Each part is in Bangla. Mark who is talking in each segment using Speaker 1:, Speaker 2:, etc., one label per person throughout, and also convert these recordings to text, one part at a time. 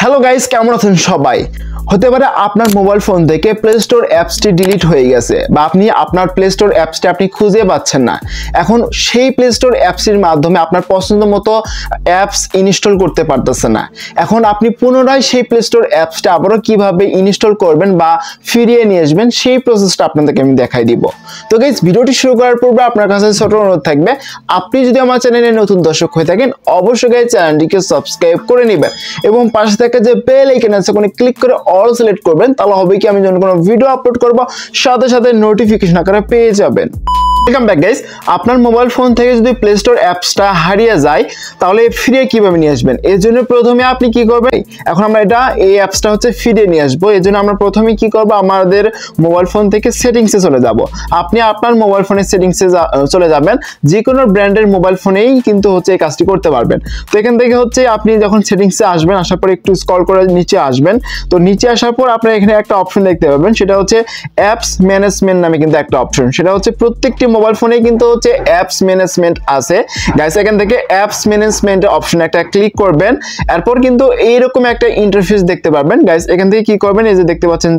Speaker 1: হ্যালো গাইস, কেমন আছেন সবাই? হতে পারে আপনার মোবাইল ফোন থেকে প্লে স্টোর অ্যাপসটি ডিলিট হয়ে গেছে বা আপনি আপনার প্লে স্টোর অ্যাপসটি আপনি খুঁজে পাচ্ছেন না। এখন সেই প্লে স্টোর অ্যাপসটির মাধ্যমে আপনার পছন্দ মতো অ্যাপস ইনস্টল করতে পারতেছে না। এখন আপনি পুনরায় সেই প্লে স্টোর অ্যাপসটা আবারও কিভাবে ইনস্টল করবেন বা ফিরিয়ে নিয়ে আসবেন সেই প্রসেসটা আপনাদেরকে আমি দেখাই দিব। তো গাইস, ভিডিওটি শুরু করার পূর্বে আপনার কাছে ছোট অনুরোধ থাকবে, আপনি যদি আমার চ্যানেলে নতুন দর্শক হয়ে থাকেন অবশ্যই গাইস চ্যানেলটিকে সাবস্ক্রাইব করে নেবেন এবং পাশে থাকা যে বেল আইকন আছে ওখানে ক্লিক করে অল সিলেক্ট করবেন। তাহলে হবে কি, আমি যখন কোনো ভিডিও আপলোড করব সাথে সাথে নোটিফিকেশন আকারে পেয়ে যাবেন। Welcome back guys. আপনার মোবাইল ফোন থেকে যদি প্লে স্টোর অ্যাপসটা হারিয়ে যায় তাহলে ফিরিয়ে কিভাবে নিয়ে আসবেন? এর জন্য প্রথমে আপনি কি করবেন, এখন আমরা এই অ্যাপসটা ফিরিয়ে নিয়ে আসবো। এর জন্য আমরা প্রথমে কি করব, আমাদের মোবাইল ফোন থেকে সেটিংসে চলে যাব। আপনি আপনার মোবাইল ফোনের সেটিংসে চলে যাবেন, যে কোনো ব্র্যান্ডের মোবাইল ফোনেই কিন্তু এই কাজটি করতে পারবেন। তো এখান থেকে আপনি যখন সেটিংসে আসবেন, আসার পর একটু স্ক্রল করে নিচে আসবেন। তো নিচে আসার পর আপনারা এখানে একটা অপশন দেখতে পাবেন, সেটা অ্যাপস ম্যানেজমেন্ট নামে কিন্তু একটা অপশন। সেটা প্রত্যেকটি মোবাইল ফোনে কিন্তু অ্যাপস ম্যানেজমেন্ট আছে গাইস। এখান থেকে অ্যাপস ম্যানেজমেন্ট অপশন একটা ক্লিক করবেন, এরপর কিন্তু এইরকম একটা ইন্টারফেস দেখতে পারবেন গাইস। এখান থেকে কি করবেন, এই যে দেখতে পাচ্ছেন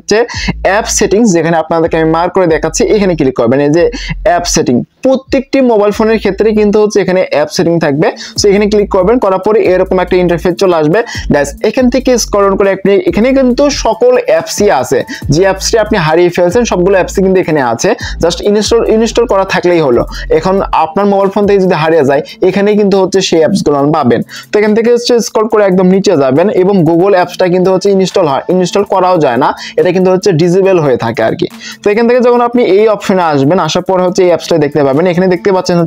Speaker 1: অ্যাপ সেটিংস, যেখানে আপনাদেরকে আমি মার্ক করে দেখাচ্ছি, এখানে ক্লিক করবেন। এই যে অ্যাপ সেটিং, প্রত্যেকটি মোবাইল ফোনের ক্ষেত্রে কিন্তু এখানে অ্যাপ সেটিং থাকবে। সো এখানে ক্লিক করবেন, করার পরে এরকম একটা ইন্টারফেস চলে আসবে গাইস। এখান থেকে স্ক্রল ডাউন করে আপনি এখানে কিন্তু সকল অ্যাপসই আছে, যে অ্যাপসটি আপনি হারিয়ে ফেলছেন সবগুলো অ্যাপসই কিন্তু এখানে আছে। জাস্ট ইনস্টল করা থাকলেই হলো। এখন আপনার মোবাইল ফোন থেকে যদি হারিয়ে যায়, এখানে কিন্তু সেই অ্যাপসগুলো পাবেন। তো এখান থেকে স্ক্রল করে একদম নিচে যাবেন এবং গুগল অ্যাপসটা কিন্তু ইনস্টল করাও যায় না, এটা কিন্তু ডিসেবল হয়ে থাকে আর কি। তো এখান থেকে যখন আপনি এই অপশনে আসবেন, আসার পর এই অ্যাপসটা দেখতে পাবেন। এখানে দেখতে পাচ্ছেন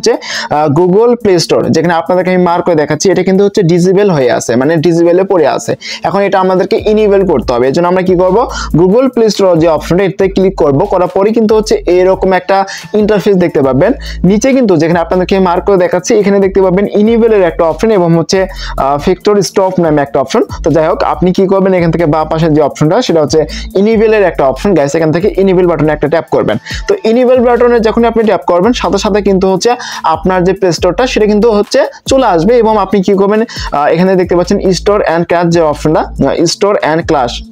Speaker 1: গুগল প্লে স্টোর, যেখানে আপনাদেরকে আমি মার্ক করে দেখাচ্ছি, এটা কিন্তু ডিসেবল হয়ে আছে, মানে ডিসেবলে পড়ে আছে। এখন এটা আমাদেরকে ইনেবল করতে হবে। এর জন্য আমরা কি করব, গুগল প্লে স্টোর যে অপশনটা, এটাতে ক্লিক করব, করার পরে কিন্তু এরকম একটা ইন্টারফেস দেখতে পাবেন। নিচে কিন্তু যেখানে আপনাদেরকে মার্ক করে দেখাচ্ছি, এখানে দেখতে পাবেন ইনেবলের একটা অপশন এবং ফ্যাক্টরি স্টপ নামে একটা অপশন। তো যাই হোক, আপনি কি করবেন, এখান থেকে বাঁ পাশের যে অপশনটা, সেটা ইনেবলের একটা অপশন গাইস। এখান থেকে ইনেবল বাটনে একটা ট্যাপ করবেন। তো ইনেবল বাটনে যখন আপনি ট্যাপ করবেন, সাথে সাথে কিন্তু আপনার যে প্লে স্টোরটা সেটা কিন্তু চলে আসবে এবং আপনি কি করবেন, এখানে দেখতে পাচ্ছেন স্টোর অ্যান্ড ক্র্যাশ যে অপশনটা, স্টোর অ্যান্ড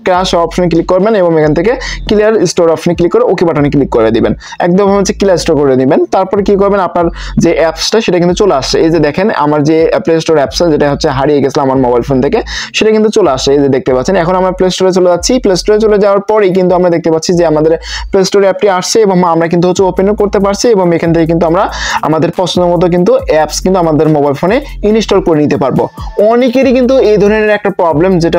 Speaker 1: ক্র্যাশ অপশনে ক্লিক করবেন এবং এখান থেকে ক্লিয়ার স্টোর অপশনে ক্লিক করে ওকে বাটনে ক্লিক করে দিবেন। একদম ক্লিয়ার স্টোর করে দিবেন। তারপর কি করবেন, আপনার যে অ্যাপসটা সেটা কিন্তু চলে আসছে। এই যে দেখেন, আমার যে প্লে স্টোর অ্যাপসটা যেটা হারিয়ে গেছিল আমার মোবাইল ফোন থেকে, সেটা কিন্তু চলে আসছে। এই যে দেখতে পাচ্ছেন, এখন আমরা প্লে স্টোরে চলে যাচ্ছি। প্লে স্টোরে চলে যাওয়ার পরেই কিন্তু আমরা দেখতে পাচ্ছি যে আমাদের প্লে স্টোর অ্যাপটি আসছে এবং আমরা কিন্তু ওপেনও করতে পারছি এবং এখান থেকে কিন্তু আমরা আমাদের পছন্দ মতো কিন্তু অ্যাপস কিন্তু আমাদের মোবাইল ফোনে ইনস্টল করে নিতে পারবো। অনেকেরই কিন্তু এই ধরনের একটা প্রবলেম, যেটা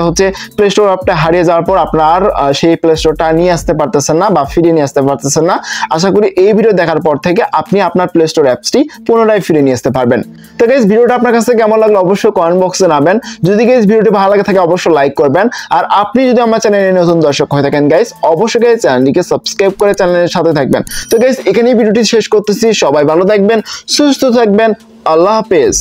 Speaker 1: প্লে স্টোর অ্যাপটা হারিয়ে যাওয়ার পর আপনার সেই প্লে স্টোরটা নিয়ে আসতে পারতেছেন না বা ফিরিয়ে নিয়ে আসতে পারতেছেন না। আশা করি এই ভিডিও দেখার পর থেকে আপনি আপনার প্লে স্টোর অ্যাপসটি পুনরায় ফিরিয়ে নিয়ে আসতে পারবেন। তো গাইস, ভিডিওটা আপনার কাছে কেমন লাগলো অবশ্যই কমেন্ট বক্সে জানাবেন। যদি গাইস ভিডিওটি ভালো লাগে থাকে অবশ্যই লাইক করবেন। আর আপনি যদি আমার চ্যানেলে নতুন দর্শক হয়ে থাকেন গাইস, অবশ্যই গাইস চ্যানেলটিকে সাবস্ক্রাইব করে চ্যানেলের সাথে থাকবেন। তো গাইস, এখানেই ভিডিওটি শেষ করতেছি। সবাই ভালো থাকবেন, সুস্থ থাকবেন। আল্লাহ হাফেজ।